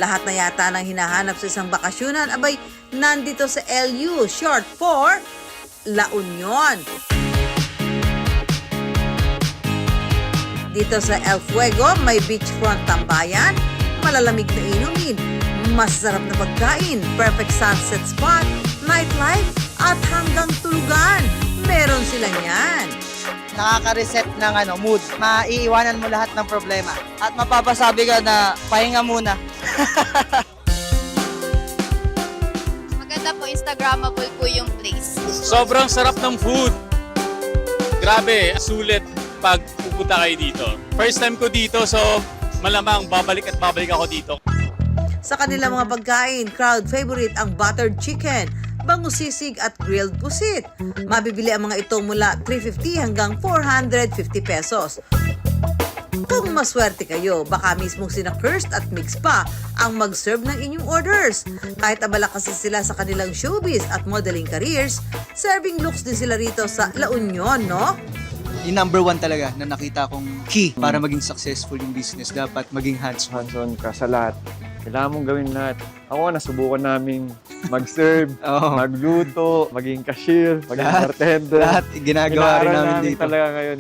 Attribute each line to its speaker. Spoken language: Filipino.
Speaker 1: Lahat na yata ng hinahanap sa isang bakasyonan, abay, nandito sa LU, short for La Union. Dito sa El Fuego, may beachfront tambayan, malalamig na inumin, masarap na pagkain, perfect sunset spot, nightlife, at hanggang tulugan. Meron sila niyan.
Speaker 2: Nakaka-reset ng mood. Maiiwanan mo lahat ng problema. At mapapasabi ka na pahinga muna.
Speaker 3: Maganda po, Instagrammable po yung place.
Speaker 4: Sobrang sarap ng food. Grabe, sulit pag pupunta kayo dito. First time ko dito, so malamang babalik at babalik ako dito.
Speaker 1: Sa kanilang mga pagkain, crowd favorite ang buttered chicken, bangus-sisig at grilled pusit. Mabibili ang mga ito mula 350 hanggang 450 pesos. Kung maswerte kayo, baka mismong sina Kirst at Migs pa ang mag-serve ng inyong orders. Kahit abala kasi sila sa kanilang showbiz at modeling careers, serving looks din sila rito sa La Union, no?
Speaker 5: Yung number one talaga na nakita kong key para maging successful yung business, dapat maging hands-on.
Speaker 6: Hands-on ka sa lahat. Kailangan mong gawin lahat. Ako, nasubukan namin mag-serve, magluto, maging cashier, maging bartender.
Speaker 5: Lahat ginagawa rin namin dito.
Speaker 6: Talaga ngayon.